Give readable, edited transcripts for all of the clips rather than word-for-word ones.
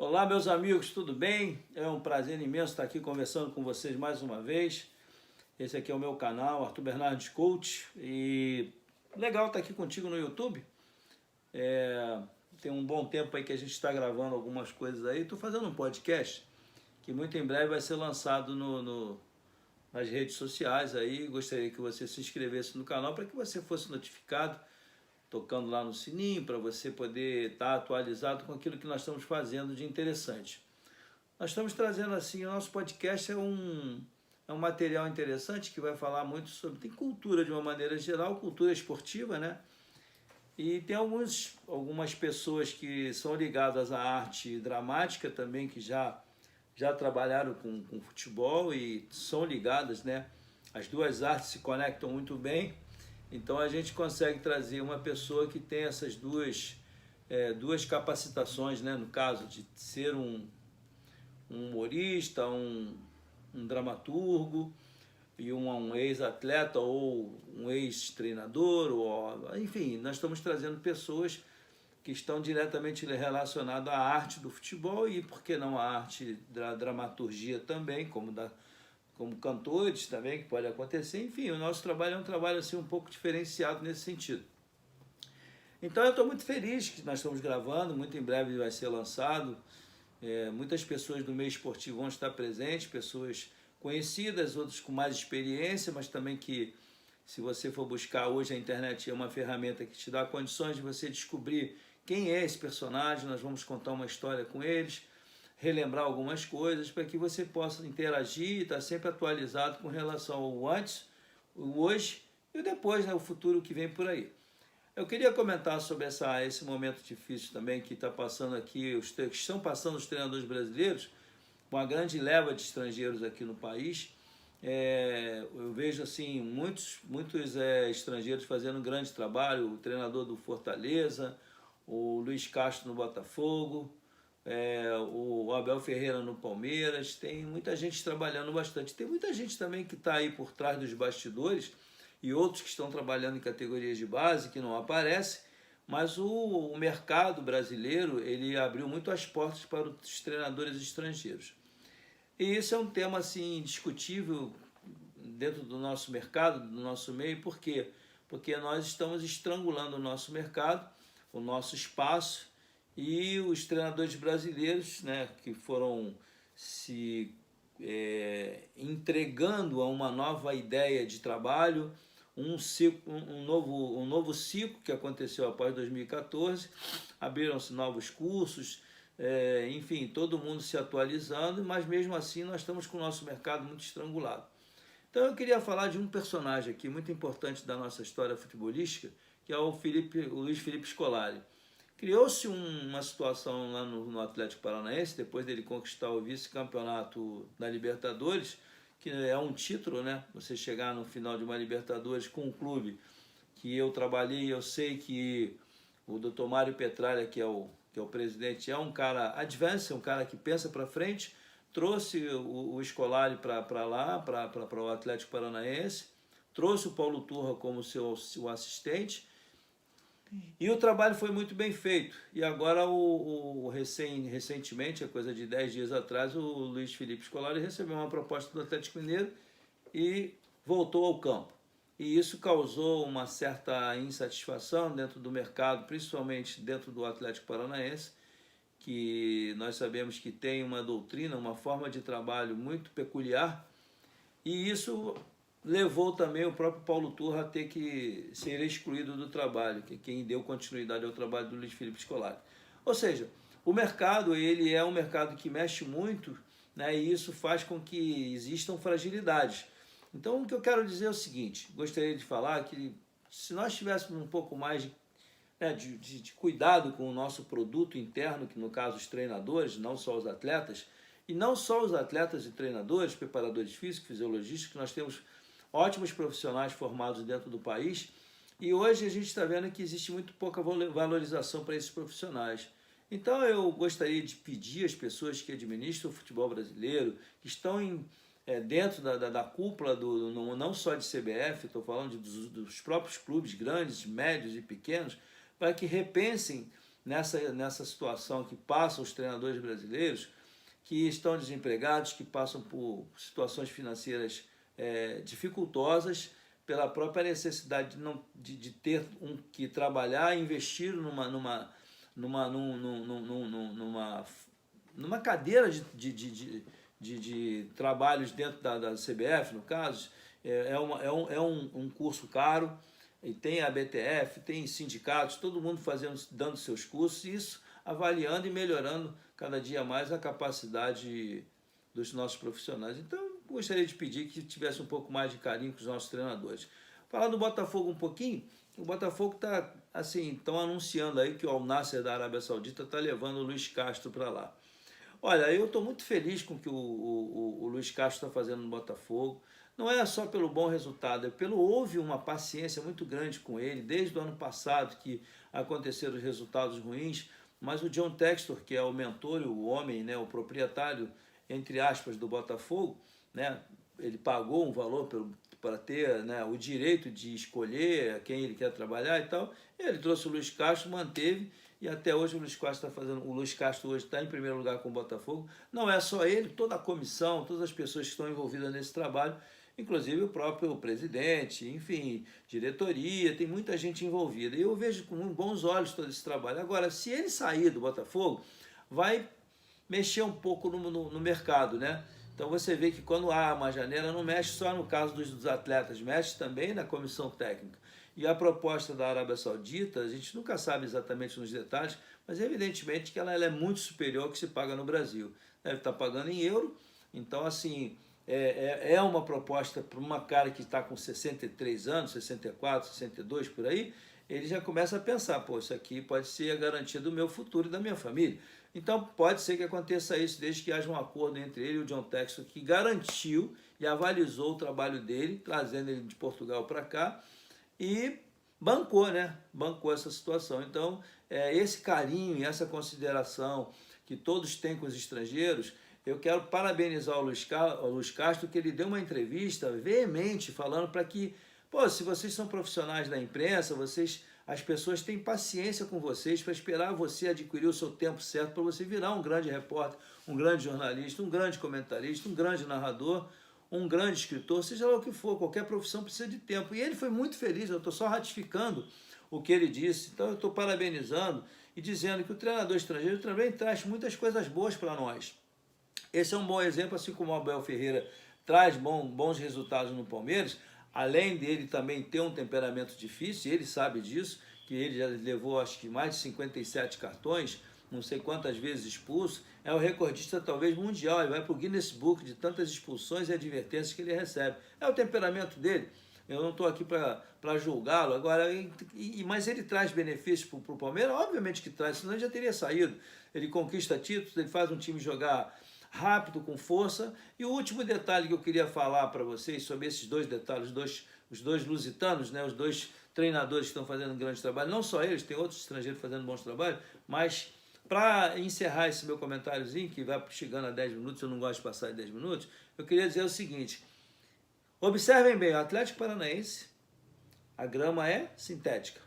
Olá, meus amigos, tudo bem? É um prazer imenso estar aqui conversando com vocês mais uma vez. Esse aqui é o meu canal, Arthur Bernardes Coach, e legal estar aqui contigo no YouTube. Tem um bom tempo aí que a gente está gravando algumas coisas aí. Estou fazendo um podcast que muito em breve vai ser lançado nas redes sociais aí. Gostaria que você se inscrevesse no canal para que você fosse notificado, tocando lá no sininho, para você poder estar atualizado com aquilo que nós estamos fazendo de interessante. Nós estamos trazendo assim, o nosso podcast é um material interessante que vai falar muito sobre, tem cultura de uma maneira geral, cultura esportiva, né? E tem algumas pessoas que são ligadas à arte dramática também, que já trabalharam com futebol e são ligadas, né? As duas artes se conectam muito bem, então a gente consegue trazer uma pessoa que tem essas duas capacitações, né? No caso de ser um humorista, um dramaturgo e um ex-atleta ou um ex-treinador, enfim, nós estamos trazendo pessoas que estão diretamente relacionadas à arte do futebol e, por que não, à arte da dramaturgia também, como cantores também, que pode acontecer. Enfim, o nosso trabalho é um trabalho assim, um pouco diferenciado nesse sentido. Então eu estou muito feliz que nós estamos gravando, muito em breve vai ser lançado. Muitas pessoas do meio esportivo vão estar presentes, pessoas conhecidas, outras com mais experiência, mas também que, se você for buscar hoje, a internet é uma ferramenta que te dá condições de você descobrir quem é esse personagem. Nós vamos contar uma história com eles, relembrar algumas coisas para que você possa interagir e estar sempre atualizado com relação ao antes, o hoje e o depois, né, o futuro que vem por aí. Eu queria comentar sobre esse momento difícil também que está passando aqui, que estão passando os treinadores brasileiros, com a grande leva de estrangeiros aqui no país. Eu vejo assim muitos estrangeiros fazendo um grande trabalho, o treinador do Fortaleza, o Luiz Castro no Botafogo, o Abel Ferreira no Palmeiras. Tem muita gente trabalhando bastante. Tem muita gente também que está aí por trás dos bastidores, e outros que estão trabalhando em categorias de base que não aparecem, mas o mercado brasileiro ele abriu muito as portas para os treinadores estrangeiros. E isso é um tema assim indiscutível dentro do nosso mercado, do nosso meio. Por quê? Porque nós estamos estrangulando o nosso mercado, o nosso espaço, e os treinadores brasileiros, né, que foram se entregando a uma nova ideia de trabalho, um novo ciclo que aconteceu após 2014, abriram-se novos cursos, enfim, todo mundo se atualizando, mas mesmo assim nós estamos com o nosso mercado muito estrangulado. Então eu queria falar de um personagem aqui muito importante da nossa história futebolística, que é o Luiz Felipe Scolari. Criou-se uma situação lá no Atlético Paranaense, depois dele conquistar o vice-campeonato da Libertadores, que é um título, né? Você chegar no final de uma Libertadores com um clube que eu trabalhei, eu sei que o Dr. Mário Petralha, que é o presidente, é um cara advance, um cara que pensa para frente, trouxe o Scolari para lá, para o Atlético Paranaense, trouxe o Paulo Turra como seu assistente, e o trabalho foi muito bem feito. E agora, recentemente, a coisa de 10 dias atrás, o Luiz Felipe Scolari recebeu uma proposta do Atlético Mineiro e voltou ao campo. E isso causou uma certa insatisfação dentro do mercado, principalmente dentro do Atlético Paranaense, que nós sabemos que tem uma doutrina, uma forma de trabalho muito peculiar, e isso levou também o próprio Paulo Turra a ter que ser excluído do trabalho, que quem deu continuidade ao trabalho do Luiz Felipe Scolari. Ou seja, o mercado ele é um mercado que mexe muito, né, e isso faz com que existam fragilidades. Então o que eu quero dizer é o seguinte, gostaria de falar que se nós tivéssemos um pouco mais de cuidado com o nosso produto interno, que no caso os treinadores, não só os atletas, e não só os atletas e treinadores, preparadores físicos, fisiologistas, que nós temos ótimos profissionais formados dentro do país, e hoje a gente está vendo que existe muito pouca valorização para esses profissionais. Então eu gostaria de pedir às pessoas que administram o futebol brasileiro, que estão dentro da cúpula, não só de CBF, estou falando dos próprios clubes grandes, médios e pequenos, para que repensem nessa situação que passam os treinadores brasileiros, que estão desempregados, que passam por situações financeiras dificultosas, pela própria necessidade de ter que trabalhar, investir numa cadeira de trabalhos dentro da CBF, no caso. É um curso caro, e tem a BTF, tem sindicatos, todo mundo dando seus cursos, e isso avaliando e melhorando cada dia mais a capacidade dos nossos profissionais. Então, gostaria de pedir que tivesse um pouco mais de carinho com os nossos treinadores. Falar do Botafogo um pouquinho. O Botafogo está, assim, estão anunciando aí que o Al Nassr da Arábia Saudita está levando o Luiz Castro para lá. Olha, eu estou muito feliz com o que o Luiz Castro está fazendo no Botafogo. Não é só pelo bom resultado, houve uma paciência muito grande com ele, desde o ano passado que aconteceram os resultados ruins, mas o John Textor, que é o mentor, o homem, né, o proprietário, entre aspas, do Botafogo, né, ele pagou um valor para ter, né, o direito de escolher quem ele quer trabalhar e tal. Ele trouxe o Luiz Castro, manteve, e até hoje o Luiz Castro hoje está em primeiro lugar com o Botafogo. Não é só ele, toda a comissão, todas as pessoas que estão envolvidas nesse trabalho, inclusive o próprio presidente, enfim, diretoria, tem muita gente envolvida. E eu vejo com bons olhos todo esse trabalho. Agora, se ele sair do Botafogo, vai mexer um pouco no mercado, né? Então você vê que quando há uma janela, não mexe só no caso dos atletas, mexe também na comissão técnica. E a proposta da Arábia Saudita, a gente nunca sabe exatamente nos detalhes, mas evidentemente que ela é muito superior ao que se paga no Brasil. Deve estar pagando em euro, então assim, é uma proposta para uma cara que está com 63 anos, 64, 62 por aí, ele já começa a pensar, pô, isso aqui pode ser a garantia do meu futuro e da minha família. Então pode ser que aconteça isso, desde que haja um acordo entre ele e o John Textor, que garantiu e avalizou o trabalho dele, trazendo ele de Portugal para cá, e bancou, né? Bancou essa situação. Então, esse carinho e essa consideração que todos têm com os estrangeiros, eu quero parabenizar o Luiz Castro, que ele deu uma entrevista veemente, falando para que, pô, se vocês são profissionais da imprensa, as pessoas têm paciência com vocês para esperar você adquirir o seu tempo certo para você virar um grande repórter, um grande jornalista, um grande comentarista, um grande narrador, um grande escritor, seja lá o que for, qualquer profissão precisa de tempo. E ele foi muito feliz, eu estou só ratificando o que ele disse. Então eu estou parabenizando e dizendo que o treinador estrangeiro também traz muitas coisas boas para nós. Esse é um bom exemplo, assim como o Abel Ferreira traz bons resultados no Palmeiras, além dele também ter um temperamento difícil, ele sabe disso, que ele já levou acho que mais de 57 cartões, não sei quantas vezes expulso, é o recordista talvez mundial, ele vai para o Guinness Book de tantas expulsões e advertências que ele recebe. É o temperamento dele, eu não estou aqui para julgá-lo, agora, mas ele traz benefícios para o Palmeiras? Obviamente que traz, senão ele já teria saído. Ele conquista títulos, ele faz um time jogar rápido, com força. E o último detalhe que eu queria falar para vocês sobre esses dois detalhes, os dois lusitanos, né, os dois treinadores que estão fazendo um grande trabalho, não só eles, tem outros estrangeiros fazendo bons trabalhos, mas para encerrar esse meu comentáriozinho, que vai chegando a 10 minutos, eu não gosto de passar de 10 minutos, eu queria dizer o seguinte: observem bem, o Atlético Paranaense, a grama é sintética.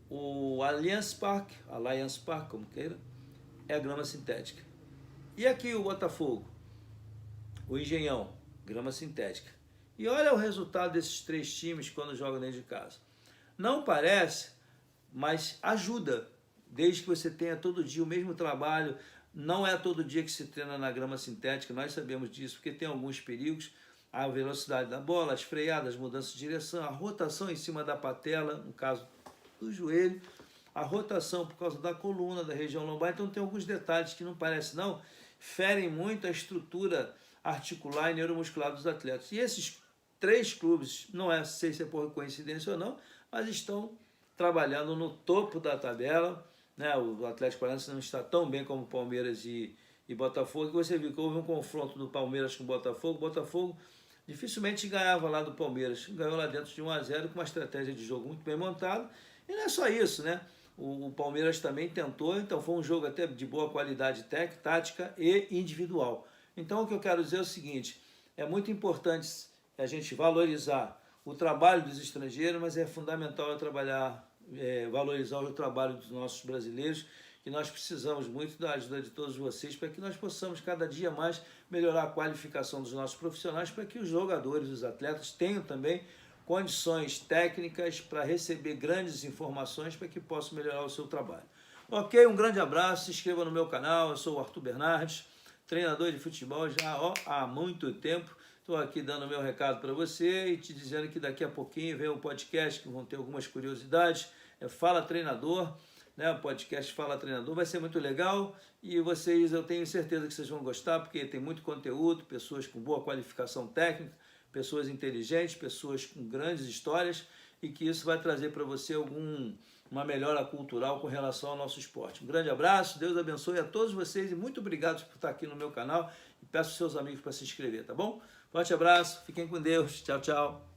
O Allianz Parque, como queira, é a grama sintética. E aqui o Botafogo, o Engenhão, grama sintética. E olha o resultado desses três times quando jogam dentro de casa. Não parece, mas ajuda, desde que você tenha todo dia o mesmo trabalho. Não é todo dia que se treina na grama sintética, nós sabemos disso, porque tem alguns perigos. A velocidade da bola, as freadas, as mudanças de direção, a rotação em cima da patela, no caso do joelho, a rotação por causa da coluna, da região lombar. Então tem alguns detalhes que não parecem não, ferem muito a estrutura articular e neuromuscular dos atletas. E esses três clubes, não sei se é por coincidência ou não, mas estão trabalhando no topo da tabela, né? O Atlético Paranaense não está tão bem como Palmeiras e Botafogo. E você viu que houve um confronto do Palmeiras com o Botafogo. O Botafogo dificilmente ganhava lá do Palmeiras, ganhou lá dentro de 1-0 com uma estratégia de jogo muito bem montada. E não é só isso, né? O Palmeiras também tentou, então foi um jogo até de boa qualidade técnica, tática e individual. Então o que eu quero dizer é o seguinte: é muito importante a gente valorizar o trabalho dos estrangeiros, mas é fundamental trabalhar valorizar o trabalho dos nossos brasileiros, que nós precisamos muito da ajuda de todos vocês para que nós possamos cada dia mais melhorar a qualificação dos nossos profissionais, para que os jogadores, os atletas tenham também condições técnicas para receber grandes informações para que possam melhorar o seu trabalho. Ok, um grande abraço, se inscreva no meu canal, eu sou o Arthur Bernardes, treinador de futebol já há muito tempo. Estou aqui dando meu recado para você e te dizendo que daqui a pouquinho vem um podcast que vão ter algumas curiosidades, Fala Treinador, né? O podcast Fala Treinador vai ser muito legal e vocês, eu tenho certeza que vocês vão gostar, porque tem muito conteúdo, pessoas com boa qualificação técnica, pessoas inteligentes, pessoas com grandes histórias, e que isso vai trazer para você uma melhora cultural com relação ao nosso esporte. Um grande abraço, Deus abençoe a todos vocês e muito obrigado por estar aqui no meu canal, e peço aos seus amigos para se inscrever, tá bom? Forte abraço, fiquem com Deus, tchau, tchau.